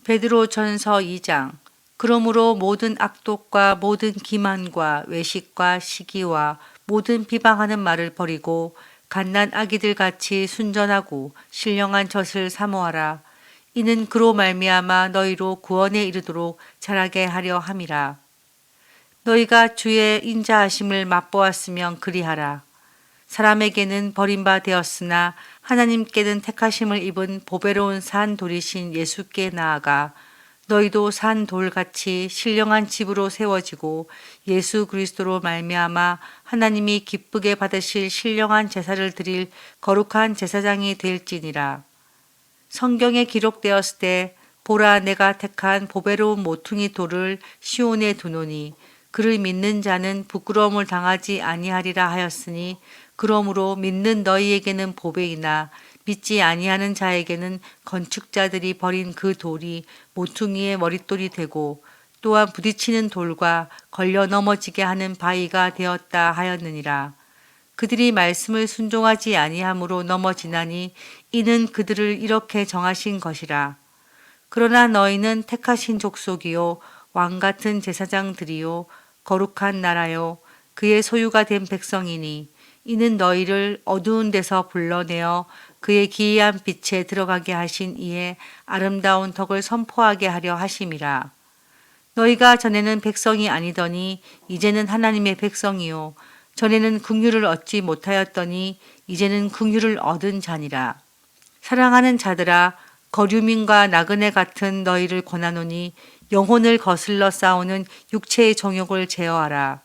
베드로전서 2장. 그러므로 모든 악독과 모든 기만과 외식과 시기와 모든 비방하는 말을 버리고 갓난 아기들 같이 순전하고 신령한 젖을 사모하라. 이는 그로 말미암아 너희로 구원에 이르도록 자라게 하려 함이라. 너희가 주의 인자하심을 맛보았으면 그리하라. 사람에게는 버림바 되었으나 하나님께는 택하심을 입은 보배로운 산 돌이신 예수께 나아가 너희도 산 돌같이 신령한 집으로 세워지고 예수 그리스도로 말미암아 하나님이 기쁘게 받으실 신령한 제사를 드릴 거룩한 제사장이 될지니라. 성경에 기록되었을 때 보라 내가 택한 보배로운 모퉁이 돌을 시온에 두노니 그를 믿는 자는 부끄러움을 당하지 아니하리라 하였으니 그러므로 믿는 너희에게는 보배이나 믿지 아니하는 자에게는 건축자들이 버린 그 돌이 모퉁이의 머릿돌이 되고 또한 부딪히는 돌과 걸려 넘어지게 하는 바위가 되었다 하였느니라. 그들이 말씀을 순종하지 아니함으로 넘어지나니 이는 그들을 이렇게 정하신 것이라. 그러나 너희는 택하신 족속이요 왕 같은 제사장들이요 거룩한 나라요 그의 소유가 된 백성이니 이는 너희를 어두운 데서 불러내어 그의 기이한 빛에 들어가게 하신 이의 아름다운 덕을 선포하게 하려 하심이라. 너희가 전에는 백성이 아니더니 이제는 하나님의 백성이요 전에는 긍휼을 얻지 못하였더니 이제는 긍휼을 얻은 자니라. 사랑하는 자들아 거류민과 나그네 같은 너희를 권하노니 영혼을 거슬러 싸우는 육체의 정욕을 제어하라.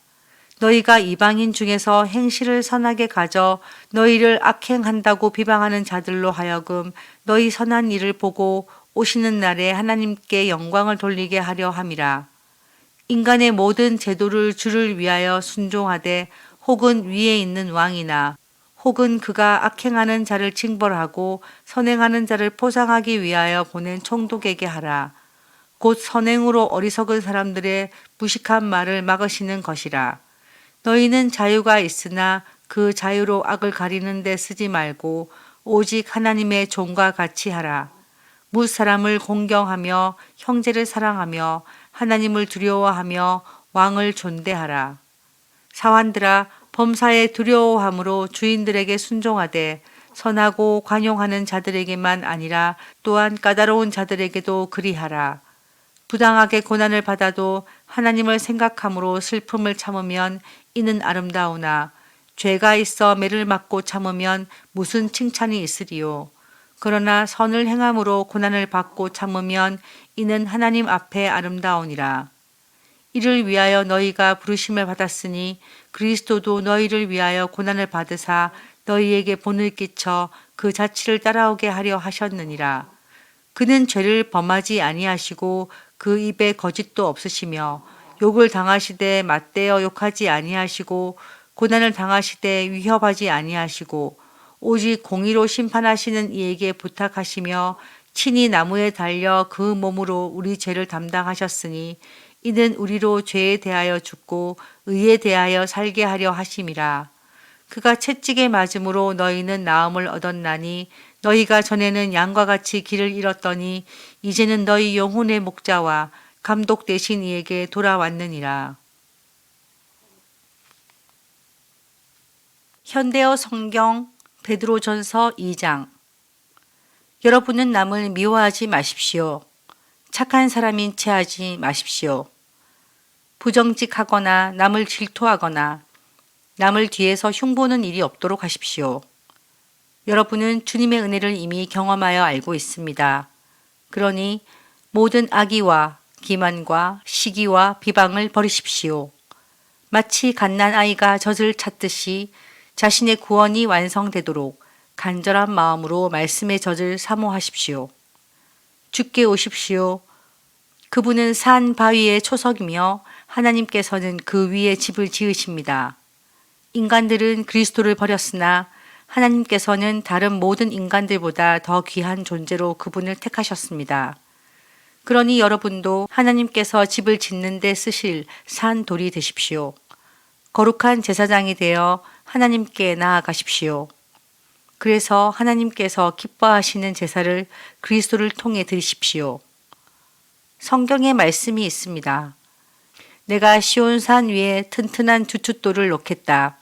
너희가 이방인 중에서 행실을 선하게 가져 너희를 악행한다고 비방하는 자들로 하여금 너희 선한 일을 보고 오시는 날에 하나님께 영광을 돌리게 하려 함이라. 인간의 모든 제도를 주를 위하여 순종하되 혹은 위에 있는 왕이나 혹은 그가 악행하는 자를 징벌하고 선행하는 자를 포상하기 위하여 보낸 총독에게 하라. 곧 선행으로 어리석은 사람들의 무식한 말을 막으시는 것이라. 너희는 자유가 있으나 그 자유로 악을 가리는 데 쓰지 말고 오직 하나님의 종과 같이 하라. 뭇 사람을 공경하며 형제를 사랑하며 하나님을 두려워하며 왕을 존대하라. 사환들아 범사에 두려워함으로 주인들에게 순종하되 선하고 관용하는 자들에게만 아니라 또한 까다로운 자들에게도 그리하라. 부당하게 고난을 받아도 하나님을 생각함으로 슬픔을 참으면 이는 아름다우나 죄가 있어 매를 맞고 참으면 무슨 칭찬이 있으리요. 그러나 선을 행함으로 고난을 받고 참으면 이는 하나님 앞에 아름다우니라. 이를 위하여 너희가 부르심을 받았으니 그리스도도 너희를 위하여 고난을 받으사 너희에게 본을 끼쳐 그 자취를 따라오게 하려 하셨느니라. 그는 죄를 범하지 아니하시고 그 입에 거짓도 없으시며 욕을 당하시되 맞대어 욕하지 아니하시고 고난을 당하시되 위협하지 아니하시고 오직 공의로 심판하시는 이에게 부탁하시며 친히 나무에 달려 그 몸으로 우리 죄를 담당하셨으니 이는 우리로 죄에 대하여 죽고 의에 대하여 살게 하려 하심이라. 그가 채찍에 맞음으로 너희는 나음을 얻었나니 너희가 전에는 양과 같이 길을 잃었더니 이제는 너희 영혼의 목자와 감독 되신 이에게 돌아왔느니라. 현대어 성경 베드로전서 2장. 여러분은 남을 미워하지 마십시오. 착한 사람인 채 하지 마십시오. 부정직하거나 남을 질투하거나 남을 뒤에서 흉보는 일이 없도록 하십시오. 여러분은 주님의 은혜를 이미 경험하여 알고 있습니다. 그러니 모든 악의와 기만과 시기와 비방을 버리십시오. 마치 갓난 아이가 젖을 찾듯이 자신의 구원이 완성되도록 간절한 마음으로 말씀의 젖을 사모하십시오. 주께 오십시오. 그분은 산 바위의 초석이며 하나님께서는 그 위에 집을 지으십니다. 인간들은 그리스도를 버렸으나 하나님께서는 다른 모든 인간들보다 더 귀한 존재로 그분을 택하셨습니다. 그러니 여러분도 하나님께서 집을 짓는 데 쓰실 산 돌이 되십시오. 거룩한 제사장이 되어 하나님께 나아가십시오. 그래서 하나님께서 기뻐하시는 제사를 그리스도를 통해 드리십시오. 성경에 말씀이 있습니다. 내가 시온산 위에 튼튼한 주춧돌을 놓겠다.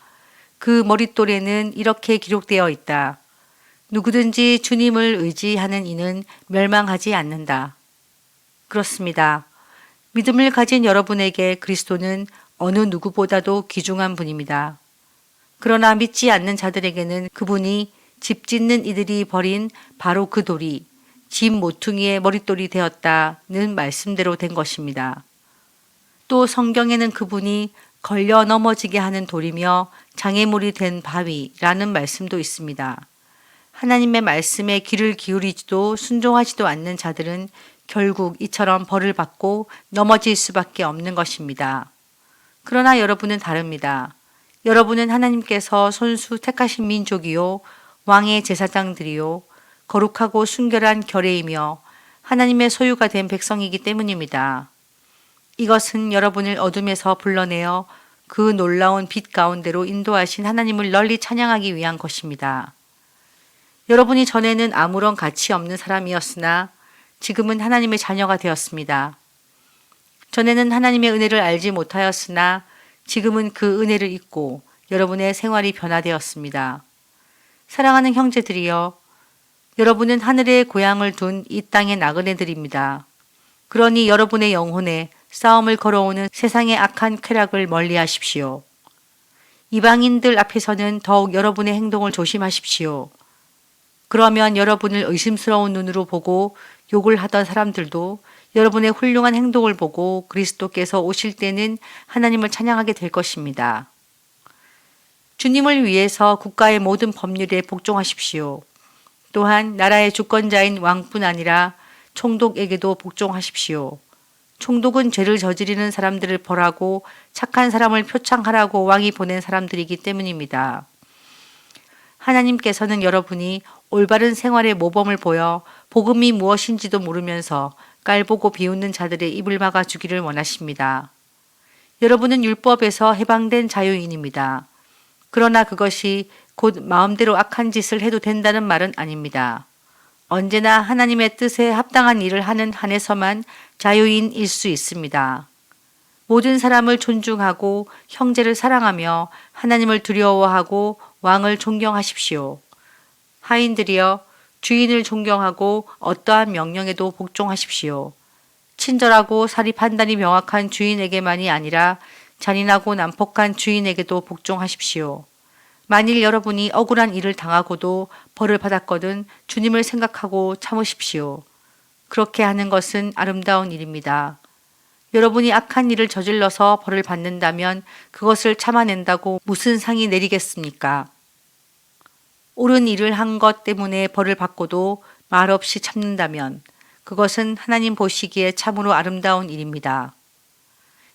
그 머릿돌에는 이렇게 기록되어 있다. 누구든지 주님을 의지하는 이는 멸망하지 않는다. 그렇습니다. 믿음을 가진 여러분에게 그리스도는 어느 누구보다도 귀중한 분입니다. 그러나 믿지 않는 자들에게는 그분이 집 짓는 이들이 버린 바로 그 돌이 집 모퉁이의 머릿돌이 되었다는 말씀대로 된 것입니다. 또 성경에는 그분이 걸려 넘어지게 하는 돌이며 장애물이 된 바위라는 말씀도 있습니다. 하나님의 말씀에 귀를 기울이지도 순종하지도 않는 자들은 결국 이처럼 벌을 받고 넘어질 수밖에 없는 것입니다. 그러나 여러분은 다릅니다. 여러분은 하나님께서 손수 택하신 민족이요 왕의 제사장들이요 거룩하고 순결한 결례이며 하나님의 소유가 된 백성이기 때문입니다. 이것은 여러분을 어둠에서 불러내어 그 놀라운 빛 가운데로 인도하신 하나님을 널리 찬양하기 위한 것입니다. 여러분이 전에는 아무런 가치 없는 사람이었으나 지금은 하나님의 자녀가 되었습니다. 전에는 하나님의 은혜를 알지 못하였으나 지금은 그 은혜를 잊고 여러분의 생활이 변화되었습니다. 사랑하는 형제들이여, 여러분은 하늘의 고향을 둔 이 땅의 나그네들입니다. 그러니 여러분의 영혼에 싸움을 걸어오는 세상의 악한 쾌락을 멀리하십시오. 이방인들 앞에서는 더욱 여러분의 행동을 조심하십시오. 그러면 여러분을 의심스러운 눈으로 보고 욕을 하던 사람들도 여러분의 훌륭한 행동을 보고 그리스도께서 오실 때는 하나님을 찬양하게 될 것입니다. 주님을 위해서 국가의 모든 법률에 복종하십시오. 또한 나라의 주권자인 왕뿐 아니라 총독에게도 복종하십시오. 총독은 죄를 저지르는 사람들을 벌하고 착한 사람을 표창하라고 왕이 보낸 사람들이기 때문입니다. 하나님께서는 여러분이 올바른 생활의 모범을 보여 복음이 무엇인지도 모르면서 깔보고 비웃는 자들의 입을 막아 주기를 원하십니다. 여러분은 율법에서 해방된 자유인입니다. 그러나 그것이 곧 마음대로 악한 짓을 해도 된다는 말은 아닙니다. 언제나 하나님의 뜻에 합당한 일을 하는 한에서만 자유인일 수 있습니다. 모든 사람을 존중하고 형제를 사랑하며 하나님을 두려워하고 왕을 존경하십시오. 하인들이여, 주인을 존경하고 어떠한 명령에도 복종하십시오. 친절하고 사리 판단이 명확한 주인에게만이 아니라 잔인하고 난폭한 주인에게도 복종하십시오. 만일 여러분이 억울한 일을 당하고도 벌을 받았거든 주님을 생각하고 참으십시오. 그렇게 하는 것은 아름다운 일입니다. 여러분이 악한 일을 저질러서 벌을 받는다면 그것을 참아낸다고 무슨 상이 내리겠습니까? 옳은 일을 한 것 때문에 벌을 받고도 말없이 참는다면 그것은 하나님 보시기에 참으로 아름다운 일입니다.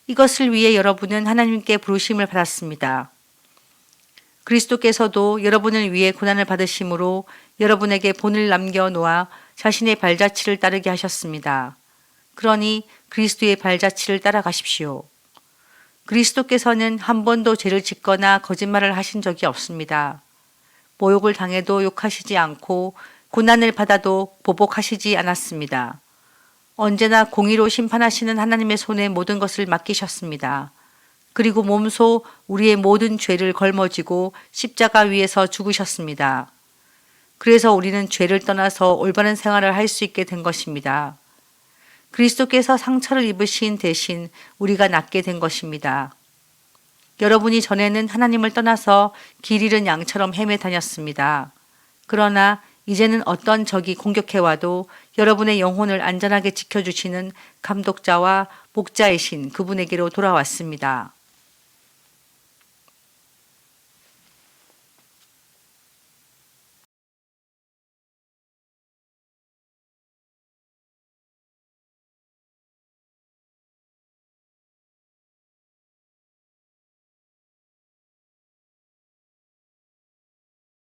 이것을 위해 여러분은 하나님께 부르심을 받았습니다. 그리스도께서도 여러분을 위해 고난을 받으심으로 여러분에게 본을 남겨 놓아 자신의 발자취를 따르게 하셨습니다. 그러니 그리스도의 발자취를 따라가십시오. 그리스도께서는 한 번도 죄를 짓거나 거짓말을 하신 적이 없습니다. 모욕을 당해도 욕하시지 않고 고난을 받아도 보복하시지 않았습니다. 언제나 공의로 심판하시는 하나님의 손에 모든 것을 맡기셨습니다. 그리고 몸소 우리의 모든 죄를 걸머지고 십자가 위에서 죽으셨습니다. 그래서 우리는 죄를 떠나서 올바른 생활을 할 수 있게 된 것입니다. 그리스도께서 상처를 입으신 대신 우리가 낫게 된 것입니다. 여러분이 전에는 하나님을 떠나서 길 잃은 양처럼 헤매 다녔습니다. 그러나 이제는 어떤 적이 공격해와도 여러분의 영혼을 안전하게 지켜주시는 감독자와 목자이신 그분에게로 돌아왔습니다.